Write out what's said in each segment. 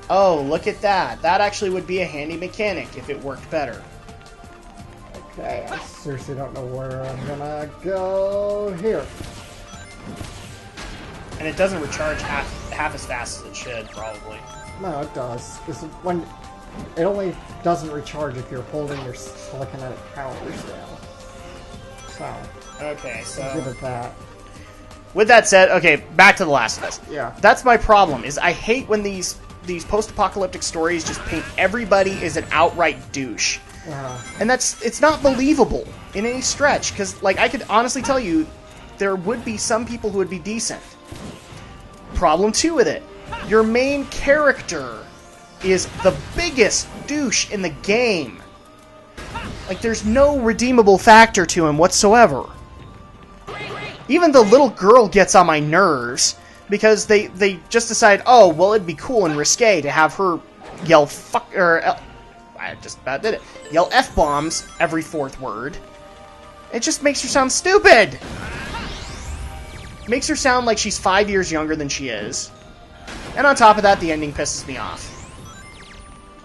Oh, look at that. That actually would be a handy mechanic if it worked better. Okay, I seriously don't know where I'm gonna go. Here. And it doesn't recharge half as fast as it should, probably. No, it does. When it only doesn't recharge if you're holding your telekinetic powers down. So. Okay, so. Give it that. With that said, okay, back to The Last of Us. Yeah. That's my problem. Is I hate when these post-apocalyptic stories just paint everybody as an outright douche. And it's not believable in any stretch, because, like, I could honestly tell you, there would be some people who would be decent. Problem 2 with it. Your main character is the biggest douche in the game. Like, there's no redeemable factor to him whatsoever. Even the little girl gets on my nerves, because they just decide, oh, well, it'd be cool and risque to have her yell fuck, or I just about did it. Yell F-bombs every 4th word. It just makes her sound stupid! Makes her sound like she's 5 years younger than she is. And on top of that, the ending pisses me off.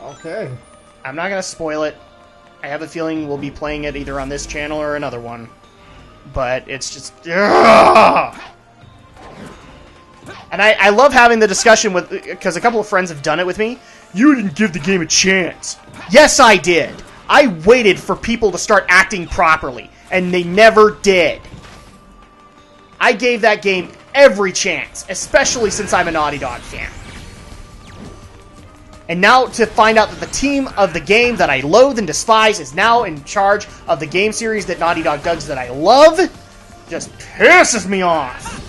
Okay. I'm not gonna spoil it. I have a feeling we'll be playing it either on this channel or another one. But it's just... Ugh! And I love having the discussion with... Because a couple of friends have done it with me. You didn't give the game a chance. Yes, I did. I waited for people to start acting properly. And they never did. I gave that game every chance. Especially since I'm a Naughty Dog fan. And now to find out that the team of the game that I loathe and despise is now in charge of the game series that Naughty Dog does that I love, just pisses me off.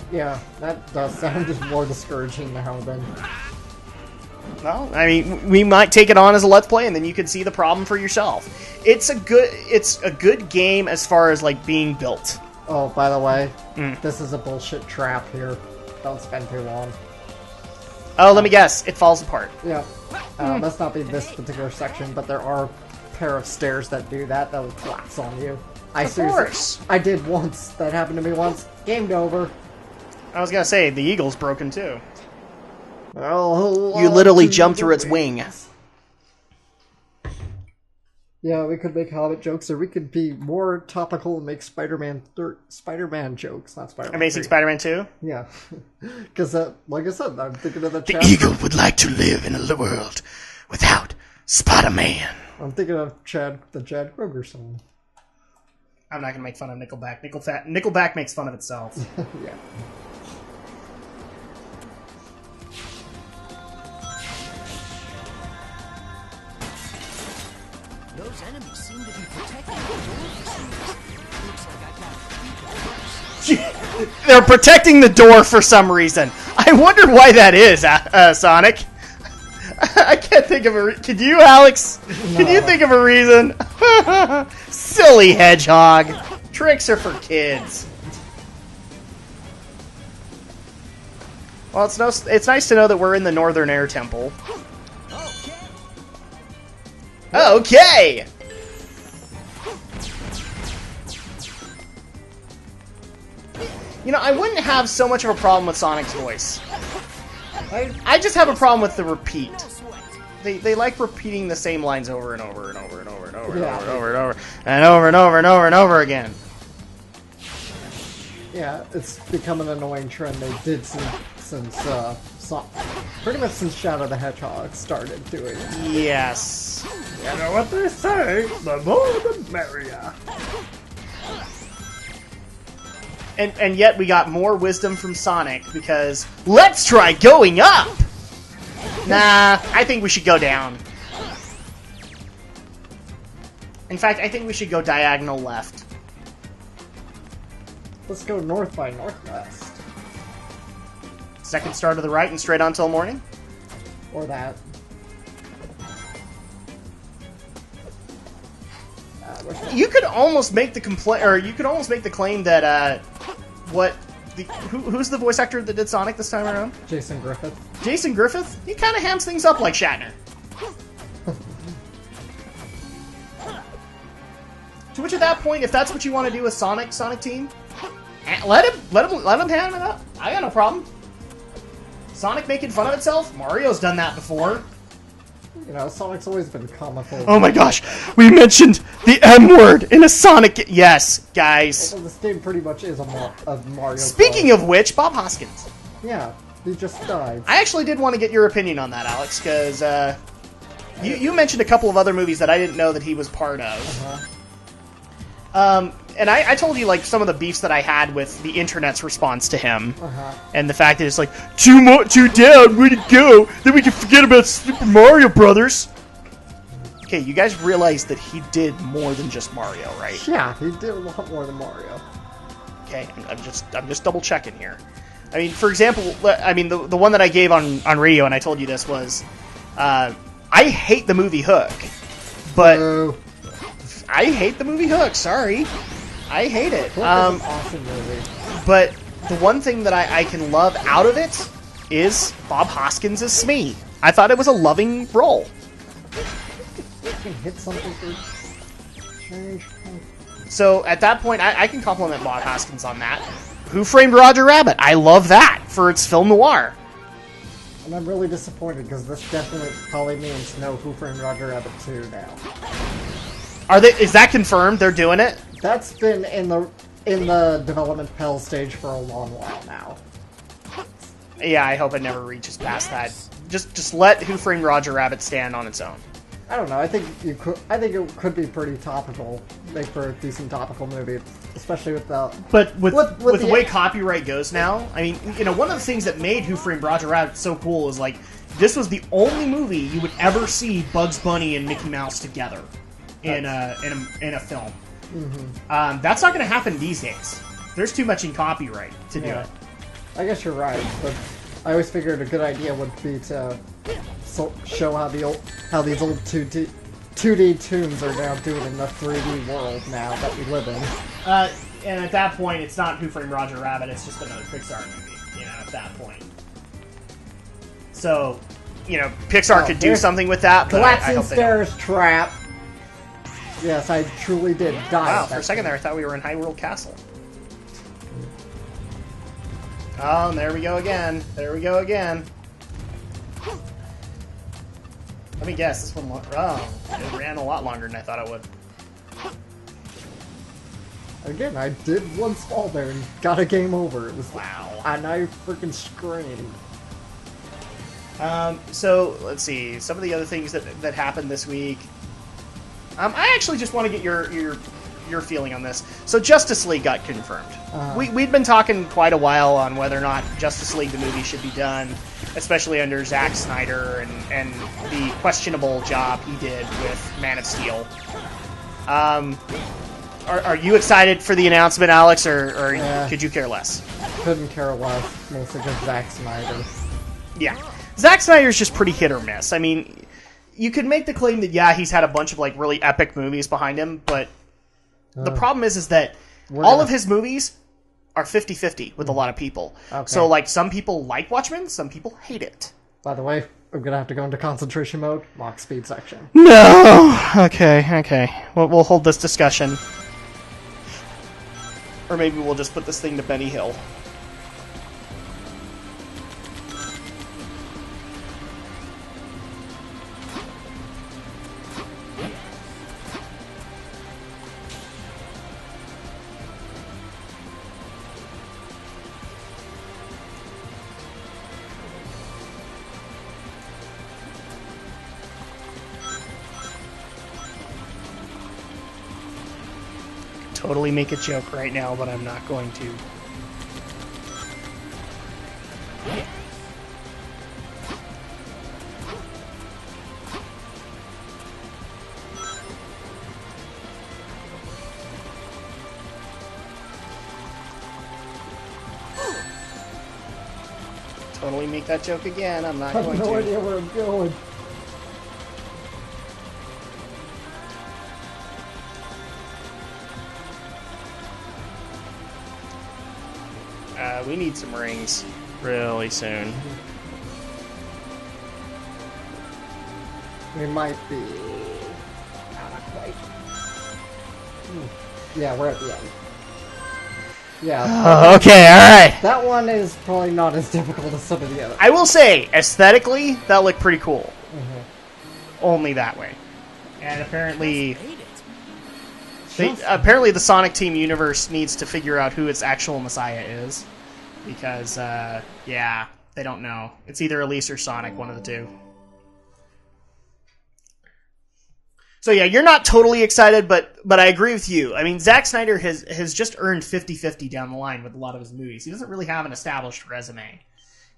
Yeah, that does sound just more discouraging now then. Well, I mean, we might take it on as a Let's Play, and then you can see the problem for yourself. It's a good game as far as, like, being built. Oh, by the way, this is a bullshit trap here. Don't spend too long. Oh, let me guess. It falls apart. Yeah. Must not be this particular section, but there are a pair of stairs that do that. That will collapse on you. Of course. I did once. That happened to me once. Gamed over. I was gonna say, the eagle's broken too. Oh, you literally jumped through its wing. Yeah, we could make Hobbit jokes, or we could be more topical and make Spider-Man jokes, not Spider-Man. Amazing 3. Spider-Man 2? Yeah. Because, like I said, I'm thinking of the eagle would like to live in a world without Spider-Man. I'm thinking of the Chad Kroger song. I'm not going to make fun of Nickelback. Nickelback makes fun of itself. Yeah. Those enemies seem to be protecting the door. Looks like I got They're protecting the door for some reason. I wonder why that is, Sonic. I can't think of a Can you, Alex? No. Can you think of a reason? Silly hedgehog. Tricks are for kids. Well, it's nice to know that we're in the Northern Air Temple. Okay! You know, I wouldn't have so much of a problem with Sonic's voice. I just have a problem with the repeat. They like repeating the same lines over and over and over and over and over and over and over and over and over and over and over and over again. Yeah, it's become an annoying trend. They did since pretty much since Shadow the Hedgehog started doing it. Yes. You know what they say, the more the merrier. And yet we got more wisdom from Sonic because let's try going up! Nah, I think we should go down. In fact, I think we should go diagonal left. Let's go north by northwest. Second star to the right and straight on till morning? Or that. You could almost make the claim that who's the voice actor that did Sonic this time around? Jason Griffith. Jason Griffith? He kind of hams things up like Shatner. To which at that point, if that's what you want to do with Sonic Team, let him ham it up. I got no problem. Sonic making fun of itself? Mario's done that before. You know, Sonic's always been comical. Oh my gosh, we mentioned the M word in a Sonic. Yes, guys. Well, this game pretty much is a Mario. Speaking of which, Bob Hoskins. Yeah, he just died. I actually did want to get your opinion on that, Alex, because you mentioned a couple of other movies that I didn't know that he was part of. And I told you, like, some of the beefs that I had with the internet's response to him. And the fact that it's like, two down, way to go, then we can forget about Super Mario Brothers. Okay, you guys realize that he did more than just Mario, right? Yeah, he did a lot more than Mario. Okay, I'm just double checking here. I mean, for example, I mean, the one that I gave on radio, and I told you this was, I hate the movie Hook, but I hate the movie Hook. Sorry, I hate it. Hook is an awesome movie. But the one thing that I can love out of it is Bob Hoskins as Smee. I thought it was a loving role. You can hit something for change. So at that point, I can compliment Bob Hoskins on that. Who Framed Roger Rabbit? I love that for its film noir. And I'm really disappointed because this definitely probably means no Who Framed Roger Rabbit 2 now. Is that confirmed? They're doing it? That's been in the development hell stage for a long while now. Yeah, I hope it never reaches past that. Just let Who Framed Roger Rabbit stand on its own. I don't know. I think it could be pretty topical, make for a decent topical movie, especially with the. But with the way copyright goes now, I mean, you know, one of the things that made Who Framed Roger Rabbit so cool is like this was the only movie you would ever see Bugs Bunny and Mickey Mouse together in a film. Mm-hmm. That's not going to happen these days. There's too much in copyright to do it. I guess you're right, but I always figured a good idea would be to show how these old 2D tunes are now doing in the 3D world now that we live in. And at that point, it's not Who Framed Roger Rabbit, it's just another Pixar movie, you know, at that point. So, you know, Pixar could do something with that, but I hope they don't. Stairs Trap. Yes, I truly did die. Wow, for a second there, I thought we were in Hyrule Castle. Oh, and there we go again. There we go again. Let me guess, this one... it ran a lot longer than I thought it would. Again, I did once fall there and got a game over. It was wow. And I freaking screamed. So, let's see. Some of the other things that happened this week. I actually just want to get your feeling on this. So Justice League got confirmed. We'd been talking quite a while on whether or not Justice League the movie should be done, especially under Zack Snyder and the questionable job he did with Man of Steel. Are you excited for the announcement, Alex, or could you care less? Couldn't care less, mostly because Zack Snyder. Yeah. Zack Snyder's just pretty hit or miss. I mean, you could make the claim that, yeah, he's had a bunch of, like, really epic movies behind him, but the problem is that all of his movies are 50-50 with a lot of people. Okay. So, like, some people like Watchmen, some people hate it. By the way, I'm going to have to go into concentration mode. Lock speed section. No! Okay. We'll hold this discussion. Or maybe we'll just put this thing to Benny Hill. Totally make a joke right now, but I'm not going to. Totally make that joke again. I'm not going to. I have no idea where I'm going. We need some rings really soon. We might be... Not quite. Yeah, we're at the end. Yeah. Okay, alright. That one is probably not as difficult as some of the others. I will say, aesthetically, that looked pretty cool. Only that way. And apparently... apparently the Sonic Team universe needs to figure out who its actual Messiah is. Because, yeah, they don't know. It's either Elise or Sonic, one of the two. So yeah, you're not totally excited, but I agree with you. I mean, Zack Snyder has just earned 50-50 down the line with a lot of his movies. He doesn't really have an established resume.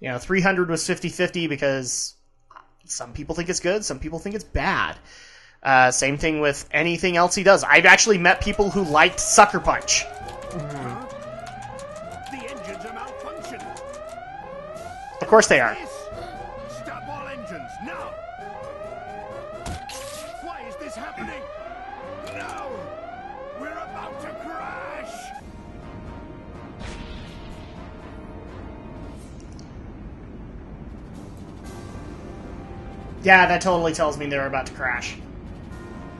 You know, 300 was 50-50 because some people think it's good, some people think it's bad. Same thing with anything else he does. I've actually met people who liked Sucker Punch. The engines are malfunctioning. Of course they are. Stop all engines now. Why is this happening? No! We're about to crash! Yeah, that totally tells me they're about to crash.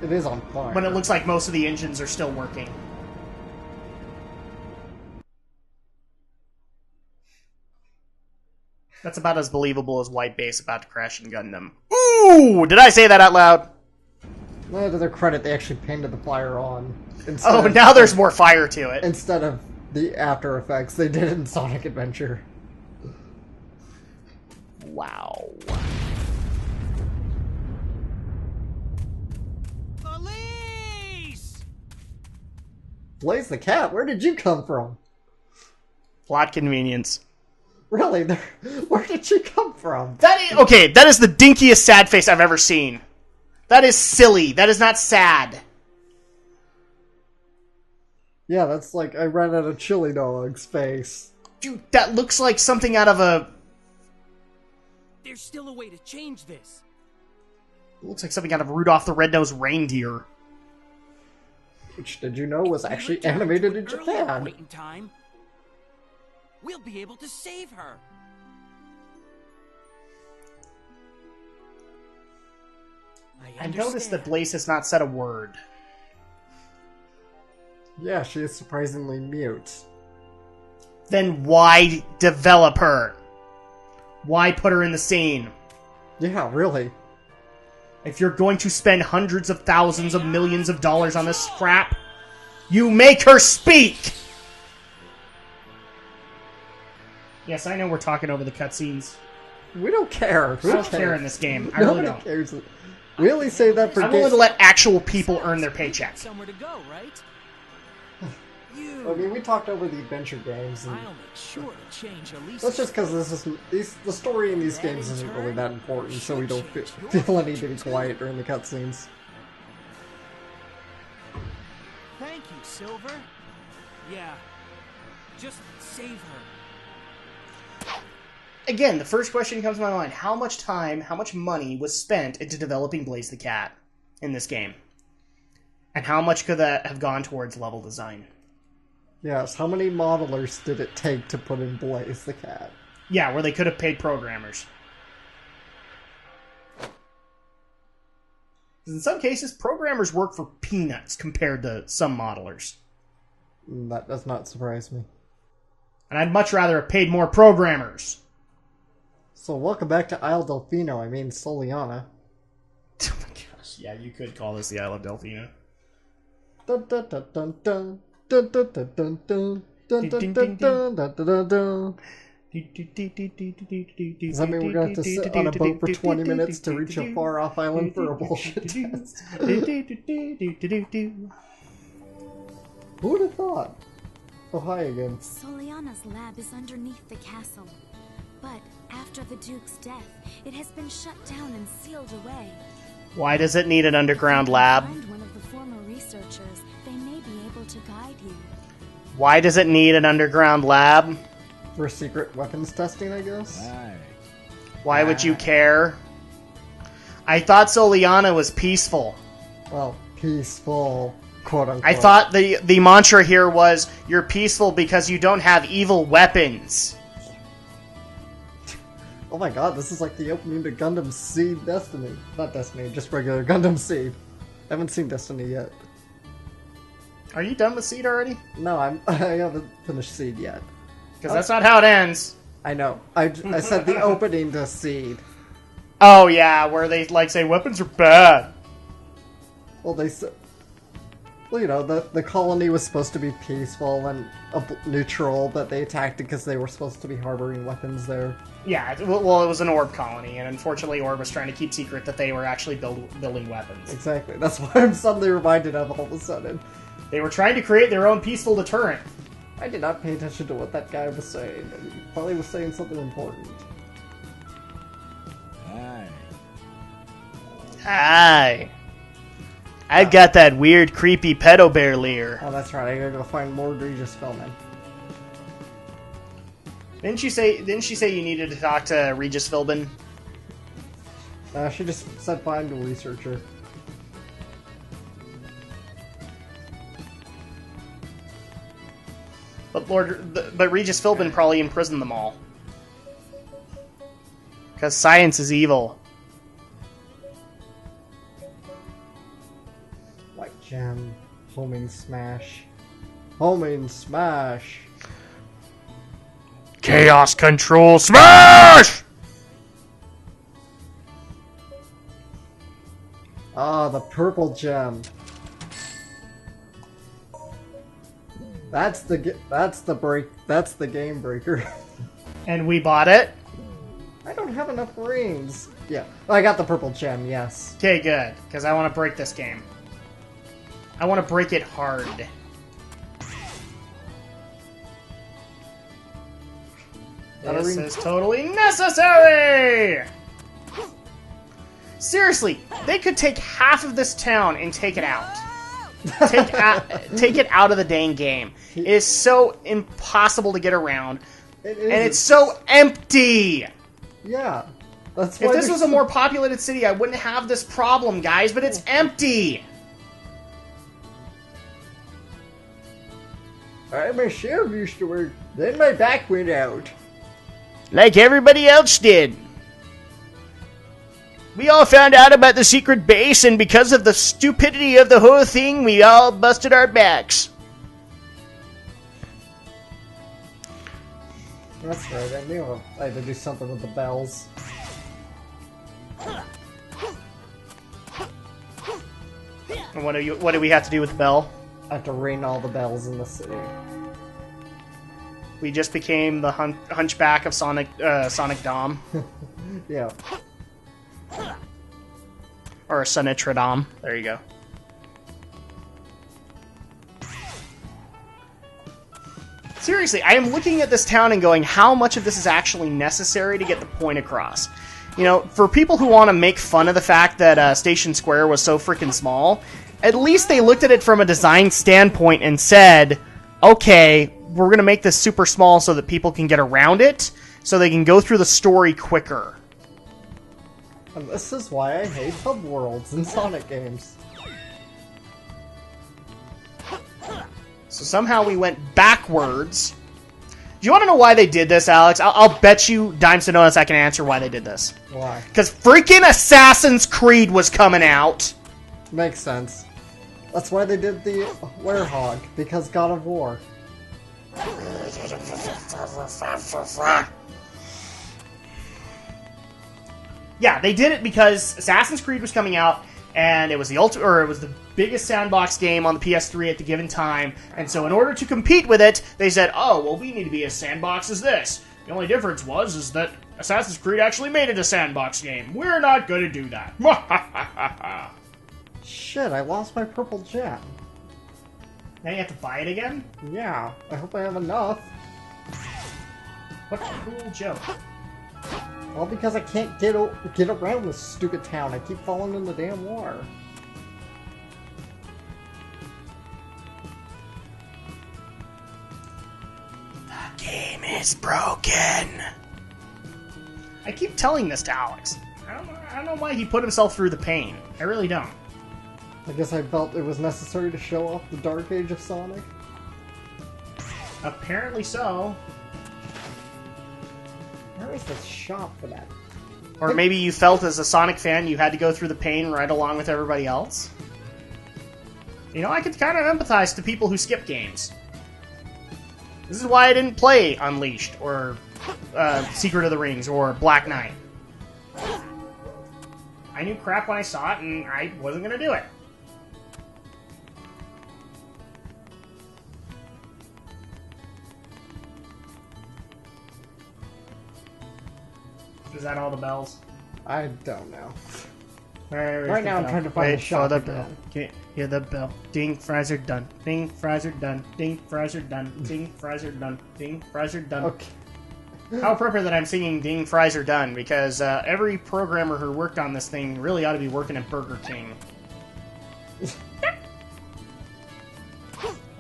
It is on fire. When it looks like most of the engines are still working. That's about as believable as White Base about to crash in Gundam. Ooh! Did I say that out loud? Well, to their credit, they actually painted the fire on. Oh, now there's more fire to it. Instead of the after effects they did in Sonic Adventure. Wow. Elise! Blaze the Cat, where did you come from? Plot convenience. Really? Where did you come from? That is, okay, that is the dinkiest sad face I've ever seen. That is silly. That is not sad. Yeah, that's like I ran out of chili dog's face. Dude, that looks like something out of a... There's still a way to change this. It looks like something out of Rudolph the Red-Nosed Reindeer. Which, did you know, was actually Return animated to in an earlier Japan? point in time. We'll be able to save her. I noticed that Blaze has not said a word. Yeah, she is surprisingly mute. Then why develop her? Why put her in the scene? Yeah, really. If you're going to spend hundreds of thousands of millions of dollars on this crap, you make her speak! Yes, I know we're talking over the cutscenes. We don't care. I don't care in this game. I Nobody really don't. cares. We only say that for I'm willing to let actual people earn their Besides, paycheck. somewhere to go, right? I mean, we talked over the adventure games, and I'll make sure to change Elise's that's just because the story in these games isn't really that important, so we don't feel a need to be quiet during the cutscenes. Thank you, Silver. Yeah. Just save her. Again, the first question comes to my mind. How much time, how much money was spent into developing Blaze the Cat in this game? And how much could that have gone towards level design? Yes, how many modelers did it take to put in Blaze the Cat? Yeah, where they could have paid programmers. 'Cause in some cases, programmers work for peanuts compared to some modelers. That does not surprise me. And I'd much rather have paid more programmers. So welcome back to Isle Delfino, I mean Soliana. Oh my gosh, yeah, you could call this the Isle of Delfino. Dun dun dun dun dun dun dun dun dun dun dun dun dun dun dun dun dun. Does that mean we're gonna have to sit on a boat for 20 minutes to reach a far-off island for a bullshit test? Who would have thought? Oh, hi again. Soliana's lab is underneath the castle. But after the Duke's death, it has been shut down and sealed away. Why does it need an underground lab? Find one of the former researchers. They may be able to guide you. Why does it need an underground lab? For secret weapons testing, I guess? Why would you care? I thought Soliana was peaceful. Well, peaceful, quote-unquote. I thought the mantra here was, you're peaceful because you don't have evil weapons. Oh my god, this is like the opening to Gundam Seed Destiny. Not Destiny, just regular Gundam Seed. I haven't seen Destiny yet. Are you done with Seed already? No, I haven't finished Seed yet. Because that's not how it ends. I know. I said the opening to Seed. Oh, yeah, where they, like, say weapons are bad. Well, they said... Well, you know, the colony was supposed to be peaceful and neutral, but they attacked it because they were supposed to be harboring weapons there. Yeah, well, it was an orb colony, and unfortunately Orb was trying to keep secret that they were actually building weapons. Exactly. That's what I'm suddenly reminded of all of a sudden. They were trying to create their own peaceful deterrent. I did not pay attention to what that guy was saying. He probably was saying something important. Hi. I've got that weird, creepy pedo bear leer. Oh, that's right. I gotta go find more Regis Philbin. Didn't she say you needed to talk to Regis Philbin? She just said find a researcher. But Regis Philbin probably imprisoned them all. Because science is evil. White gem. Homing smash. Homing smash! Chaos control smash! Ah, the purple gem. That's the game breaker. And we bought it? I don't have enough rings. Yeah, I got the purple gem, yes. Okay, good. Because I want to break this game. I want to break it hard. This is totally necessary! Seriously, they could take half of this town and take it out. Take it out of the dang game. It is so impossible to get around. And it's so empty! Yeah. That's why if this was a more populated city, I wouldn't have this problem, guys, but it's empty! My shield used to work, then my back went out. Like everybody else did. We all found out about the secret base, and because of the stupidity of the whole thing, we all busted our backs. That's right, I knew I had to do something with the bells. And what do we have to do with the bell? I have to ring all the bells in the city. We just became the hunchback of Sonic Dom. Yeah. Or a Sinitra Dom. There you go. Seriously, I am looking at this town and going, how much of this is actually necessary to get the point across? You know, for people who want to make fun of the fact that Station Square was so freaking small, at least they looked at it from a design standpoint and said, okay, we're going to make this super small so that people can get around it, so they can go through the story quicker. And this is why I hate hub worlds in Sonic games. So somehow we went backwards. Do you want to know why they did this, Alex? I'll bet you dimes to donuts I can answer why they did this. Why? Because freaking Assassin's Creed was coming out. Makes sense. That's why they did the Werehog, because God of War. Yeah, they did it because Assassin's Creed was coming out, and it was the biggest sandbox game on the PS3 at the given time. And so, in order to compete with it, they said, "Oh, well, we need to be as sandbox as this." The only difference is that Assassin's Creed actually made it a sandbox game. We're not going to do that. Shit, I lost my purple gem. Now you have to buy it again? Yeah, I hope I have enough. What a cool joke. Well, because I can't get around this stupid town. I keep falling in the damn water. The game is broken. I keep telling this to Alex. I don't know why he put himself through the pain. I really don't. I guess I felt it was necessary to show off the Dark Age of Sonic. Apparently so. Where is the shop for that? Or maybe you felt as a Sonic fan you had to go through the pain right along with everybody else? You know, I could kind of empathize to people who skip games. This is why I didn't play Unleashed, or Secret of the Rings, or Black Knight. I knew crap when I saw it, and I wasn't going to do it. Is that all the bells? I don't know. Where's Right the now I'm bell? trying to find Wait the shop for the again. bell. Can't hear the bell. Ding, fries are done. Ding, fries are done. Ding, fries are done. Ding, fries are done. Ding, fries are done. Okay. How appropriate that I'm singing Ding, fries are done, because every programmer who worked on this thing really ought to be working at Burger King.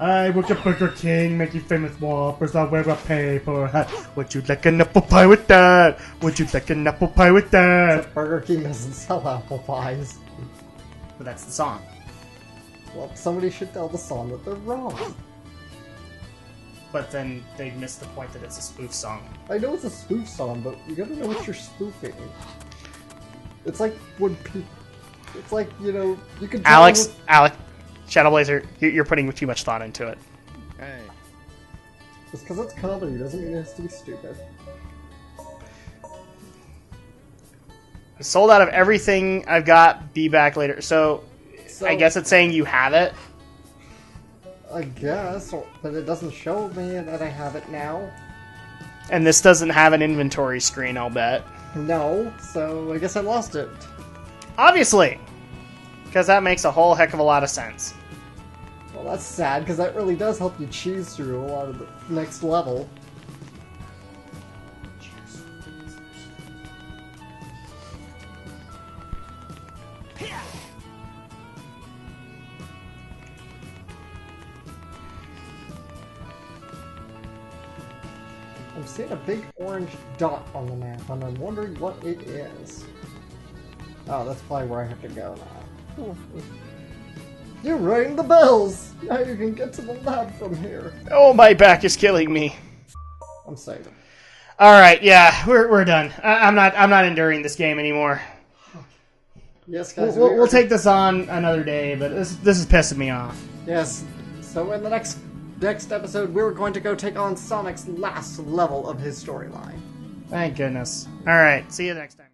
I work at Burger King, making famous Whoppers. I wear a paper hat. Would you like an apple pie with that? Would you like an apple pie with that? Except Burger King doesn't sell apple pies. But that's the song. Well, somebody should tell the song that they're wrong. But then they miss the point that it's a spoof song. I know it's a spoof song, but you gotta know what you're spoofing. It's like when people... It's like, you know, you can tell Alex, Shadow Blazer, you're putting too much thought into it. Hey. Just because it's comedy doesn't mean it has to be stupid. I sold out of everything I've got. Be back later. So I guess it's saying you have it. I guess, but it doesn't show me that I have it now. And this doesn't have an inventory screen, I'll bet. No, so I guess I lost it. Obviously! Because that makes a whole heck of a lot of sense. Well, that's sad, because that really does help you cheese through a lot of the next level. I'm seeing a big orange dot on the map, and I'm wondering what it is. Oh, that's probably where I have to go now. You rang the bells! Now you can get to the lab from here. Oh, my back is killing me. I'm saving. Alright, yeah, we're done. I'm not enduring this game anymore. Yes, guys. We'll take this on another day, but this is pissing me off. Yes. So in the next episode, we're going to go take on Sonic's last level of his storyline. Thank goodness. Alright, see you next time.